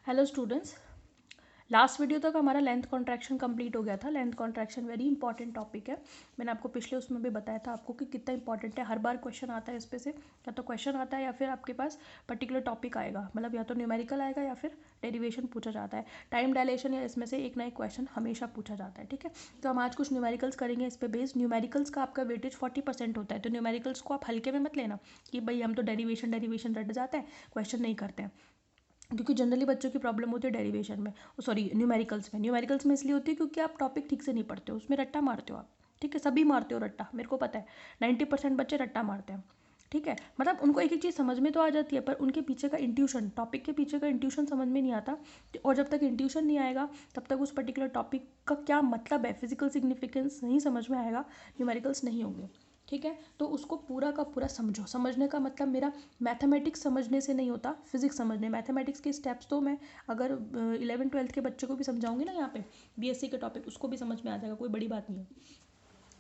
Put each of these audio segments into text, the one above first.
Hello students, last video तक हमारा length contraction complete हो गया था। Length contraction very important topic है। मैंने आपको पिछले उसमें भी बताया था आपको कि कितना इंपॉर्टेंट है। हर बार क्वेश्चन आता है इस पे से, या तो क्वेश्चन आता है या फिर आपके पास पर्टिकुलर टॉपिक आएगा, मतलब या तो न्यूमेरिकल आएगा या फिर डेरिवेशन पूछा जाता है। टाइम डायलेशन या इसमें से एक ना एक क्वेश्चन हमेशा पूछा जाता है। ठीक है, तो हम आज कुछ न्यूमेरिकल्स करेंगे इस पे बेस्ड। न्यूमेरिकल्स का आपका वेटेज 40% होता है, तो न्यूमेरिकल्स को आप हल्के में मत लेना कि भाई हम तो डेरिवेशन रट जाते हैं, क्वेश्चन नहीं करते हैं। क्योंकि जनरली बच्चों की प्रॉब्लम होती है डेरिवेशन में, सॉरी न्यूमेरिकल्स में इसलिए होती है क्योंकि आप टॉपिक ठीक से नहीं पढ़ते हो, उसमें रट्टा मारते हो आप। ठीक है, सभी मारते हो रट्टा, मेरे को पता है 90% बच्चे रट्टा मारते हैं। ठीक है, मतलब उनको एक एक चीज़ समझ में तो आ जाती है, पर उनके पीछे का इंट्यूशन, टॉपिक के पीछे का इंट्यूशन समझ में नहीं आता। और जब तक इंट्यूशन नहीं आएगा तब तक उस पर्टिकुलर टॉपिक का क्या मतलब है, फिजिकल सिग्निफिकेंस नहीं समझ में आएगा, न्यूमेरिकल्स नहीं होंगे। ठीक है, तो उसको पूरा का पूरा समझो। समझने का मतलब मेरा मैथमेटिक्स समझने से नहीं होता, फिजिक्स समझने। मैथमेटिक्स के स्टेप्स तो मैं अगर 11th-12th के बच्चे को भी समझाऊंगी ना यहाँ पे, बीएससी के टॉपिक, उसको भी समझ में आ जाएगा, कोई बड़ी बात नहीं है।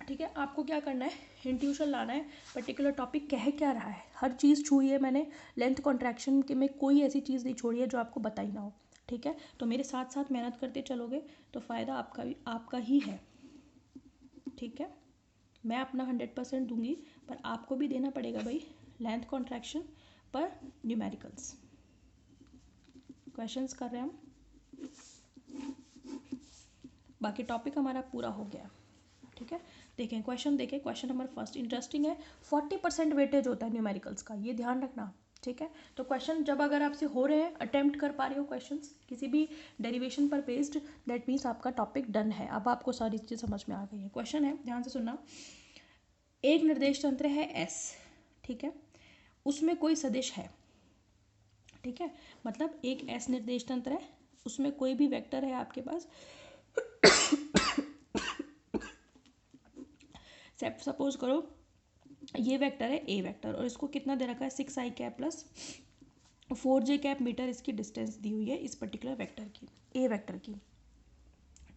ठीक है, आपको क्या करना है, इंट्यूशन लाना है, पर्टिकुलर टॉपिक कह क्या रहा है। हर चीज़ छुई है मैंने, लेंथ कॉन्ट्रैक्शन के में कोई ऐसी चीज़ नहीं छोड़ी है जो आपको बताई ना हो। ठीक है, तो मेरे साथ साथ मेहनत करते चलोगे तो फ़ायदा आपका ही है। ठीक है, मैं अपना 100% दूंगी, पर आपको भी देना पड़ेगा भाई, लेंथ कॉन्ट्रैक्शन पर न्यूमेरिकल्स। क्वेश्चंस कर रहे हैं हम, बाकी टॉपिक हमारा पूरा हो गया। ठीक है, देखें क्वेश्चन, देखें क्वेश्चन नंबर फर्स्ट, इंटरेस्टिंग है। 40% वेटेज होता है न्यूमेरिकल्स का, ये ध्यान रखना। ठीक है, तो क्वेश्चन जब अगर आपसे हो रहे हैं, अटेम्प्ट कर पा रहे हो क्वेश्चंस किसी भी डेरिवेशन पर बेस्ड, दैट मीन्स आपका टॉपिक डन है। अब आपको सारी चीज़ें समझ में आ गई है। क्वेश्चन है, ध्यान से सुनना। एक निर्देश तंत्र है एस, ठीक है, उसमें कोई सदिश है। ठीक है, मतलब एक एस निर्देश तंत्र है, उसमें कोई भी वेक्टर है आपके पास। सपोज करो ये वेक्टर है ए वेक्टर, और इसको कितना दे रखा है, 6i cap plus 4j cap metre इसकी डिस्टेंस दी हुई है इस पर्टिकुलर वेक्टर की, ए वेक्टर की।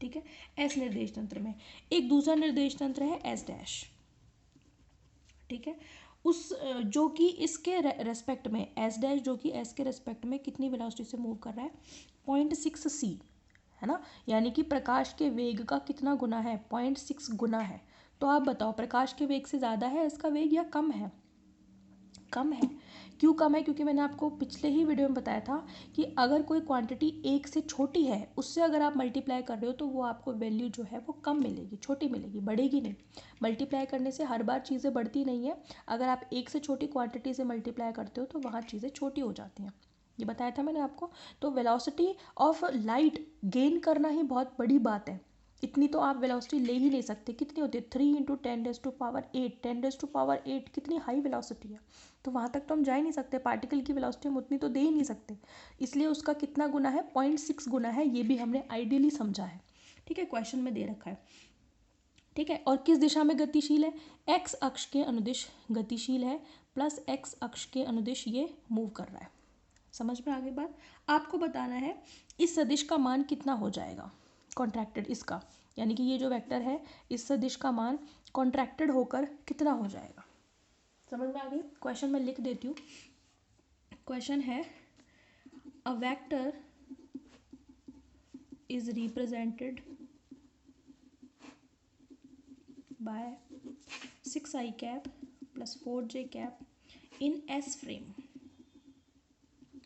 ठीक है, एस निर्देश तंत्र में एक दूसरा निर्देश तंत्र है एस डैश। ठीक है, उस जो कि इसके रेस्पेक्ट में, एस डैश जो कि एस के रेस्पेक्ट में कितनी वेलोसिटी से मूव कर रहा है, 0.6c, है ना, यानी कि प्रकाश के वेग का कितना गुना है, 0.6 गुना है। तो आप बताओ प्रकाश के वेग से ज़्यादा है इसका वेग या कम है? कम है। क्यों कम है? क्योंकि मैंने आपको पिछले ही वीडियो में बताया था कि अगर कोई क्वांटिटी एक से छोटी है, उससे अगर आप मल्टीप्लाई कर रहे हो तो वो आपको वैल्यू जो है वो कम मिलेगी, छोटी मिलेगी, बढ़ेगी नहीं। मल्टीप्लाई करने से हर बार चीज़ें बढ़ती नहीं है। अगर आप एक से छोटी क्वांटिटी से मल्टीप्लाई करते हो तो वहाँ चीज़ें छोटी हो जाती हैं, ये बताया था मैंने आपको। तो वेलोसिटी ऑफ लाइट गेन करना ही बहुत बड़ी बात है। इतनी तो आप वेलोसिटी ले ही नहीं सकते। कितनी होती है, 3 × 10⁸ 10⁸ कितनी हाई वेलोसिटी है। तो वहाँ तक तो हम जा ही नहीं सकते, पार्टिकल की वेलोसिटी हम उतनी तो दे ही नहीं सकते। इसलिए उसका कितना गुना है, 0.6 गुना है, ये भी हमने आइडियली समझा है। ठीक है, क्वेश्चन में दे रखा है। ठीक है, और किस दिशा में गतिशील है, एक्स अक्ष के अनुदिश गतिशील है, प्लस एक्स अक्ष के अनुदिश ये मूव कर रहा है। समझ में आ गई बात? आपको बताना है इस सदिश का मान कितना हो जाएगा कॉन्ट्रैक्टेड, इसका यानी कि ये जो वेक्टर है इस सदिश का मान कॉन्ट्रैक्टेड होकर कितना हो जाएगा। समझ में आ गई? क्वेश्चन मैं लिख देती हूँ। क्वेश्चन है, a vector is represented by 6i cap plus 4j cap in S frame.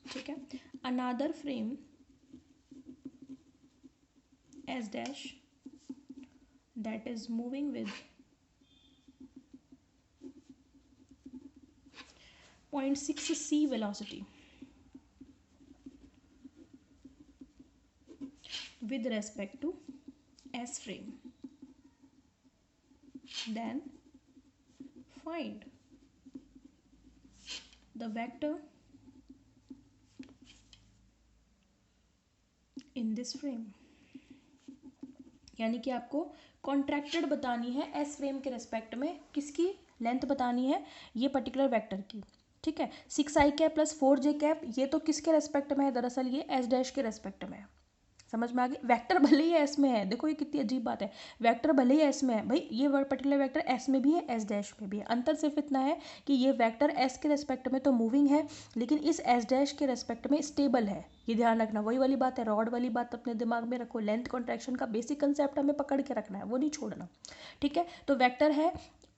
ठीक है, another frame S dash that is moving with 0.6c velocity with respect to S frame. Then find the vector in this frame. यानी कि आपको contracted बतानी है S frame के respect में, किसकी लेंथ बतानी है, ये पर्टिकुलर वेक्टर की। ठीक है, 6i cap plus 4j cap, ये तो किसके रेस्पेक्ट में है, दरअसल ये एस डैश के रेस्पेक्ट में है। समझ में आ गई। वेक्टर भले ही एस में है, देखो ये कितनी अजीब बात है, वेक्टर भले ही एस में है भाई, ये पर्टिकुलर वेक्टर एस में भी है, एस डैश में भी है, अंतर सिर्फ इतना है कि ये वेक्टर एस के रेस्पेक्ट में तो मूविंग है, लेकिन इस एस डैश के रेस्पेक्ट में स्टेबल है। ये ध्यान रखना, वही वाली बात है, रॉड वाली बात अपने दिमाग में रखो, लेंथ कॉन्ट्रैक्शन का बेसिक कंसेप्ट हमें पकड़ के रखना है, वो नहीं छोड़ना, ठीक है। तो वेक्टर है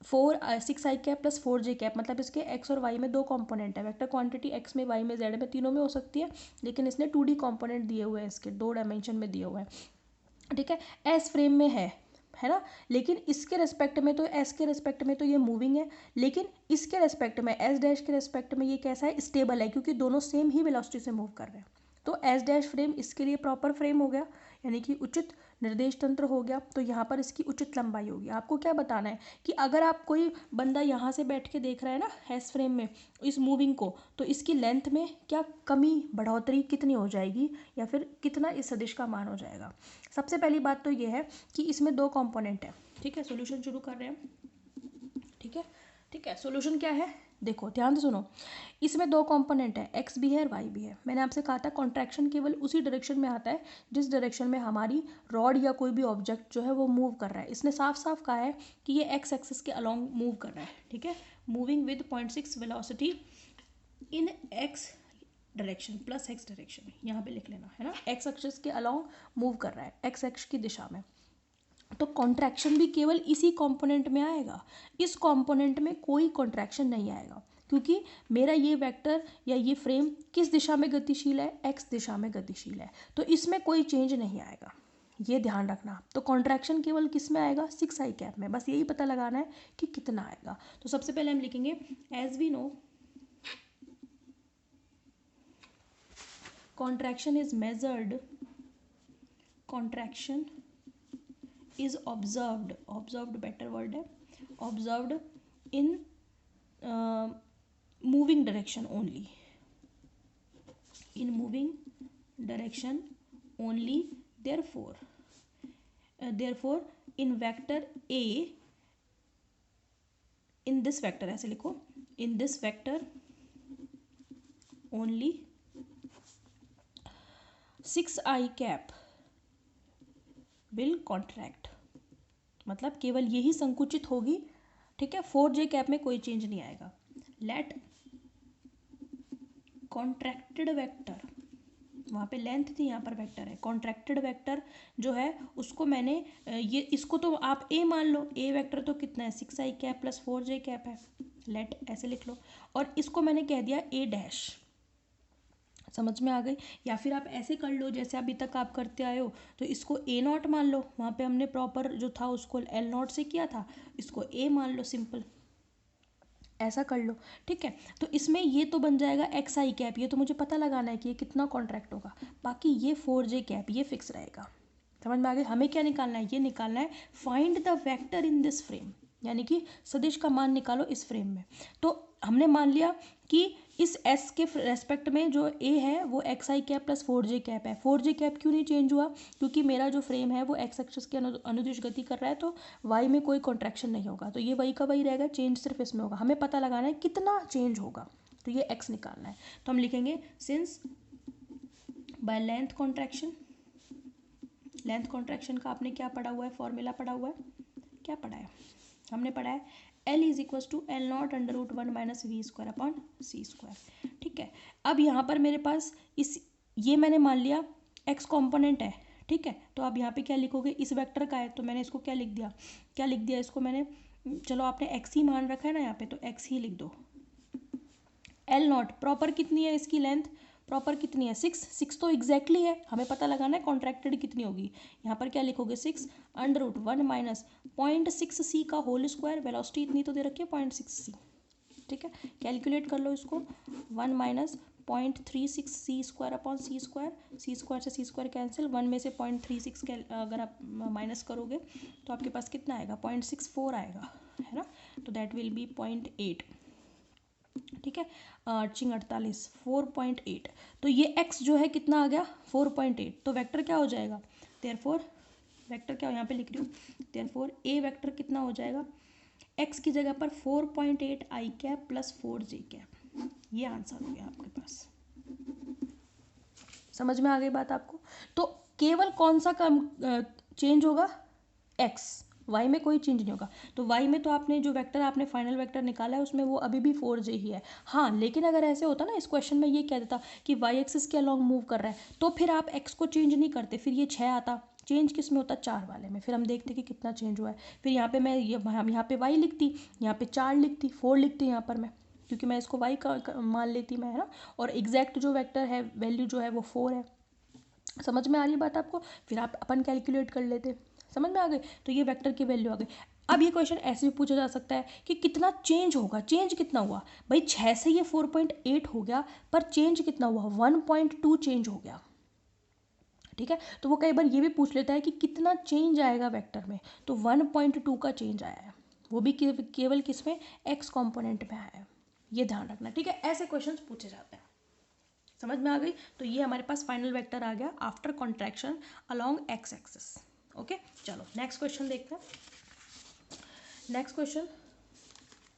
6 आई कैप प्लस 4 जे कैप, मतलब इसके एक्स और वाई में दो कंपोनेंट है, वेक्टर क्वांटिटी एक्स में, वाई में, जेड में, तीनों में हो सकती है, लेकिन इसने 2D कंपोनेंट दिए हुए हैं, इसके 2 डायमेंशन में दिए हुए हैं, ठीक है। एस फ्रेम में है ना, लेकिन इसके रेस्पेक्ट में तो, एस के रेस्पेक्ट में तो ये मूविंग है, लेकिन इसके रेस्पेक्ट में, एस डैश के रेस्पेक्ट में ये कैसा है, स्टेबल है, क्योंकि दोनों सेम ही वेलोसिटी से मूव कर रहे हैं। तो एस डैश फ्रेम इसके लिए प्रॉपर फ्रेम हो गया, यानी कि उचित निर्देश तंत्र हो गया। तो यहाँ पर इसकी उचित लंबाई होगी। आपको क्या बताना है कि अगर आप कोई बंदा यहाँ से बैठ के देख रहा है ना एस फ्रेम में इस मूविंग को, तो इसकी लेंथ में क्या कमी बढ़ोतरी कितनी हो जाएगी, या फिर कितना इस सदिश का मान हो जाएगा। सबसे पहली बात तो ये है कि इसमें दो कंपोनेंट है, ठीक है। सॉल्यूशन शुरू कर रहे हैं, ठीक है, ठीक है। सॉल्यूशन क्या है, देखो ध्यान से सुनो, इसमें दो कंपोनेंट है, एक्स भी है और वाई भी है। मैंने आपसे कहा था कॉन्ट्रैक्शन केवल उसी डायरेक्शन में आता है जिस डायरेक्शन में हमारी रॉड या कोई भी ऑब्जेक्ट जो है वो मूव कर रहा है। इसने साफ साफ कहा है कि ये एक्स एक्सिस के अलोंग मूव कर रहा है, ठीक है, moving with 0.6 velocity in x direction plus x direction, यहाँ पे लिख लेना है ना, एक्स एक्सिस के अलोंग मूव कर रहा है, एक्स एक्स की दिशा में। तो कॉन्ट्रैक्शन भी केवल इसी कंपोनेंट में आएगा, इस कंपोनेंट में कोई कॉन्ट्रैक्शन नहीं आएगा, क्योंकि मेरा ये वेक्टर या ये फ्रेम किस दिशा में गतिशील है, एक्स दिशा में गतिशील है, तो इसमें कोई चेंज नहीं आएगा, ये ध्यान रखना। तो कॉन्ट्रैक्शन केवल किस में आएगा, 6 आई कैप में, बस यही पता लगाना है कि कितना आएगा। तो सबसे पहले हम लिखेंगे as we know contraction is measured, contraction is observed better word है, observed in moving direction only, in moving direction only, therefore in vector a, in this vector ऐसे लिखो, in this vector only 6 I cap will contract, मतलब केवल यही संकुचित होगी, ठीक है, 4j कैप में कोई चेंज नहीं आएगा। लेट कॉन्ट्रैक्टेड वेक्टर, वहाँ पे लेंथ थी, यहाँ पर वेक्टर है, कॉन्ट्रैक्टेड वेक्टर जो है उसको मैंने ये, इसको तो आप ए मान लो, ए वेक्टर तो कितना है 6 आई कैप प्लस 4j कैप है, लेट ऐसे लिख लो, और इसको मैंने कह दिया ए डैश, समझ में आ गई। या फिर आप ऐसे कर लो जैसे अभी तक आप करते आए हो, तो इसको ए नॉट मान लो, वहाँ पे हमने प्रॉपर जो था उसको एल नॉट से किया था, इसको ए मान लो, सिंपल ऐसा कर लो, ठीक है। तो इसमें ये तो बन जाएगा एक्स आई कैप, ये तो मुझे पता लगाना है कि ये कितना कॉन्ट्रैक्ट होगा, बाकी ये 4j कैप ये फिक्स रहेगा, समझ में आ गई। हमें क्या निकालना है, ये निकालना है find the vector in this frame, यानी कि सदिश का मान निकालो इस फ्रेम में। तो हमने मान लिया कि इस एस के रेस्पेक्ट में जो ए है वो एक्स आई कैप प्लस 4j कैप है। 4j कैप क्यों नहीं चेंज हुआ, क्योंकि मेरा जो फ्रेम है वो एक्स एक्सिस के अनुदिश गति कर रहा है, तो वाई में कोई कॉन्ट्रैक्शन नहीं होगा, तो ये वही का वही रहेगा, चेंज सिर्फ इसमें होगा। हमें पता लगाना है कितना चेंज होगा, तो ये एक्स निकालना है। तो हम लिखेंगे since by length contraction, length contraction का आपने क्या पढ़ा हुआ है, फॉर्मूला पढ़ा हुआ है, क्या पढ़ा है, हमने पढ़ा है L is equals to L naught under root 1 minus v square upon c square, ठीक है। अब यहाँ पर मेरे पास इस, ये मैंने मान लिया x कॉम्पोनेंट है, ठीक है, तो अब यहाँ पे क्या लिखोगे, इस वेक्टर का है, तो मैंने इसको क्या लिख दिया इसको मैंने, चलो आपने x ही मान रखा है ना यहाँ पे, तो x ही लिख दो। एल नॉट प्रॉपर कितनी है इसकी लेंथ, प्रॉपर कितनी है 6 तो एग्जैक्टली है, हमें पता लगाना है कॉन्ट्रैक्टेड कितनी होगी। यहाँ पर क्या लिखोगे 6 अंडर रूट 1 माइनस 0.6 सी का होल स्क्वायर, वेलोसिटी इतनी तो दे रखी है 0.6 सी, ठीक है, कैलकुलेट कर लो इसको, 1 माइनस 0.36 सी स्क्वायर अपॉन सी स्क्वायर, सी स्क्वायर से सी स्क्वायर कैंसिल, 1 में से 0.36 अगर आप माइनस करोगे तो आपके पास कितना आएगा 0.64 आएगा, है ना, तो दैट विल बी 0.8, ठीक है, 48 4.8, तो ये x जो है कितना आ गया 4.8, तो वेक्टर क्या हो जाएगा, देयरफॉर वेक्टर क्या यहाँ पे लिख रही हूँ, देयरफॉर ए वेक्टर कितना हो जाएगा, x की जगह पर 4.8 आई कैप प्लस 4j कैप, ये आंसर हो गया आपके पास। समझ में आ गई बात आपको। तो केवल कौन सा कम चेंज होगा, एक्स, वाई में कोई चेंज नहीं होगा। तो वाई में तो आपने जो वेक्टर आपने फाइनल वेक्टर निकाला है उसमें वो अभी भी 4j ही है। हाँ, लेकिन अगर ऐसे होता ना, इस क्वेश्चन में ये कह देता कि वाई एक्सिस के अलॉन्ग मूव कर रहा है, तो फिर आप एक्स को चेंज नहीं करते, फिर ये 6 आता। चेंज किस में होता, 4 वाले में। फिर हम देखते कि कितना चेंज हुआ है। फिर यहाँ पे मैं यहाँ पे वाई लिखती, यहाँ पे 4 लिखती, 4 लिखती यहाँ पर मैं, क्योंकि मैं इसको वाई का मान लेती मैं, है ना। और एग्जैक्ट जो वेक्टर है वैल्यू जो है वो 4 है। समझ में आ रही है बात आपको। फिर आप अपन कैलकुलेट कर लेते, समझ में आ गई। तो ये वेक्टर की वैल्यू आ गई। अब ये क्वेश्चन ऐसे भी पूछा जा सकता है कि कितना चेंज होगा, चेंज कितना हुआ। भाई 6 से ये 4.8 हो गया, पर चेंज कितना हुआ, 1.2 चेंज हो गया। ठीक है, तो वो कई बार ये भी पूछ लेता है कि कितना चेंज आएगा वेक्टर में, तो 1.2 का चेंज आया है, वो भी केवल किस में, एक्स कॉम्पोनेंट में आया है। ये ध्यान रखना, ठीक है। ऐसे क्वेश्चन पूछे जाते हैं। समझ में आ गई। तो ये हमारे पास फाइनल वेक्टर आ गया after contraction along x axis. Okay, चलो नेक्स्ट क्वेश्चन देखते हैं। Next question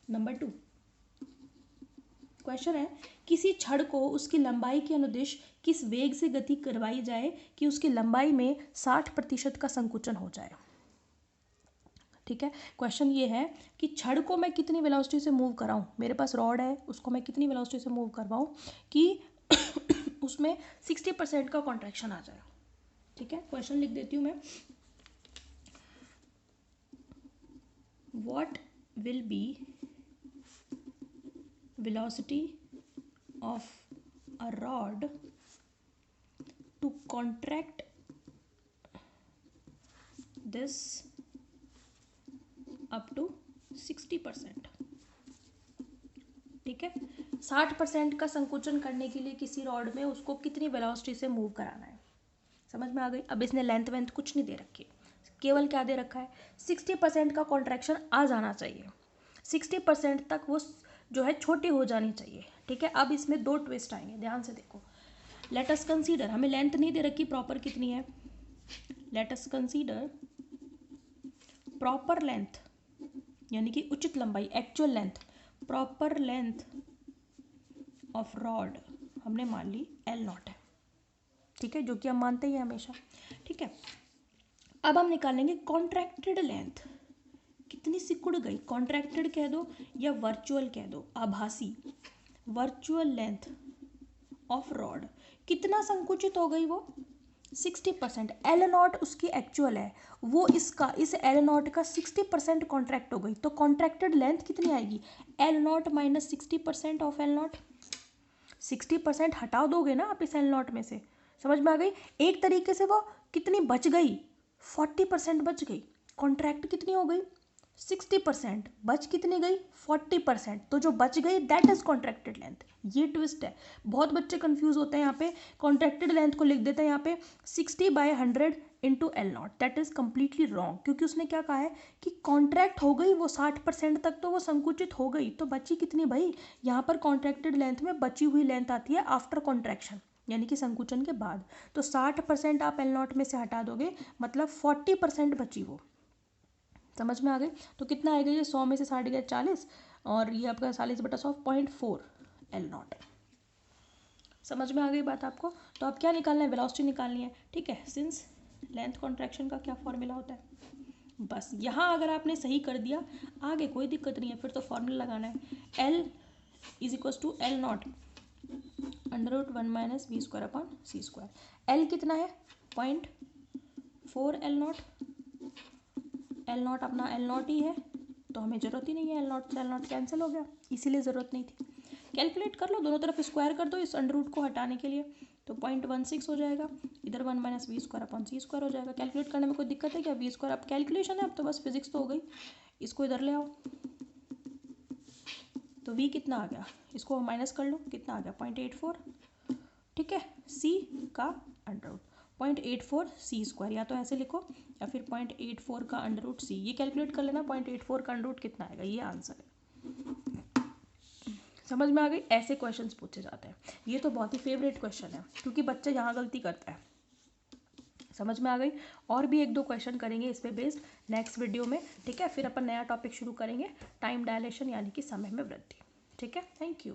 number 2। क्वेश्चन है, किसी छड़ को उसकी लंबाई के अनुदिश किस वेग से गति करवाई जाए कि उसकी लंबाई में 60% का संकुचन हो जाए। ठीक है, क्वेश्चन ये है कि छड़ को मैं कितनी वेलोसिटी से मूव कराऊं, मेरे पास रॉड है, उसको मैं कितनी वेलोसिटी से मूव करवाऊं कि उसमें 60% का कॉन्ट्रैक्शन आ जाए। ठीक है, क्वेश्चन लिख देती हूँ मैं। What will be velocity of a rod to contract this up to 60%। ठीक है, 60% का संकुचन करने के लिए किसी रॉड में उसको कितनी वेलोसिटी से मूव कराना है। समझ में आ गई। अब इसने लेंथ वेंथ कुछ नहीं दे रखी, केवल क्या दे रखा है, 60% का कॉन्ट्रैक्शन आ जाना चाहिए, 60% तक वो जो है छोटी हो जानी चाहिए। ठीक है, अब इसमें 2 ट्विस्ट आएंगे, ध्यान से देखो। लेट अस कंसीडर, हमें लेंथ नहीं दे रखी प्रॉपर कितनी है, let us consider proper length, यानी कि उचित लंबाई, actual length, proper length of rod हमने मान ली L0 है। ठीक है, जो कि हम मानते ही हैं हमेशा। ठीक है, अब हम निकालेंगे कॉन्ट्रैक्टेड लेंथ, कितनी सिकुड़ गई, कॉन्ट्रैक्टेड कह दो या वर्चुअल कह दो, आभासी, वर्चुअल लेंथ ऑफ रॉड कितना संकुचित हो गई वो, 60%। L0 उसकी एक्चुअल है, वो इसका इस L0 का 60% कॉन्ट्रैक्ट हो गई, तो कॉन्ट्रैक्टेड लेंथ कितनी आएगी, L0 माइनस 60% ऑफ L0। 60% हटा दोगे ना आप इस L0 में से, समझ में आ गई। एक तरीके से वो कितनी बच गई, 40% बच गई। कॉन्ट्रैक्ट कितनी हो गई, 60%, बच कितनी गई, 40%। तो जो बच गई दैट इज कॉन्ट्रैक्टेड लेंथ। ये ट्विस्ट है, बहुत बच्चे कंफ्यूज होते हैं यहाँ पे, कॉन्ट्रैक्टेड लेंथ को लिख देते हैं यहाँ पे 60/100 into L0। That is completely wrong, क्योंकि उसने क्या कहा है कि कॉन्ट्रैक्ट हो गई वो 60% तक, तो वो संकुचित हो गई, तो बची कितनी भाई, यहाँ पर कॉन्ट्रैक्टेड लेंथ में बची हुई लेंथ आती है आफ्टर कॉन्ट्रैक्शन, यानी कि संकुचन के बाद। तो 60% आप L0 में से हटा दोगे, मतलब 40% बची वो। समझ में आ गई। तो कितना आएगा ये, 100 में से 60 गया 40, और ये आपका 40/100 0.4 L0। समझ में आ गई बात आपको। तो अब क्या निकालना है, वेलोसिटी निकालनी है। ठीक है, सिंस लेंथ कॉन्ट्रैक्शन का क्या फॉर्मूला होता है, बस यहाँ अगर आपने सही कर दिया आगे कोई दिक्कत नहीं है, फिर तो फॉर्मूला लगाना है, L = L0 √1 - v²/c²। L कितना है, 0.4 L0, L0 अपना L0 ही है, तो हमें ज़रूरत ही नहीं है, L0 से L0 कैंसिल हो गया, इसीलिए ज़रूरत नहीं थी। कैलकुलेट कर लो, दोनों तरफ स्क्वायर कर दो इस अंडर को हटाने के लिए, तो 0.16 हो जाएगा, इधर 1 - v²/c² हो जाएगा। कैलकुलेट करने में कोई दिक्कत है क्या, v², अब कैलकुलेशन है, अब तो बस फिजिक्स तो हो गई। इसको इधर ले आओ, तो v कितना आ गया, इसको माइनस कर लो, कितना आ गया 0.84। ठीक है, c का अंडर 0.84 c², या तो ऐसे लिखो या फिर 0.84 का √c, ये कैलकुलेट कर लेना, 0.84 का √ कितना आएगा, ये आंसर है। समझ में आ गई। ऐसे क्वेश्चंस पूछे जाते हैं, ये तो बहुत ही फेवरेट क्वेश्चन है, क्योंकि बच्चे यहाँ गलती करता है। समझ में आ गई। और भी 1-2 क्वेश्चन करेंगे इस पे बेस्ड नेक्स्ट वीडियो में। ठीक है, फिर अपन नया टॉपिक शुरू करेंगे, टाइम डायलेशन यानी कि समय में वृद्धि। ठीक है, थैंक यू।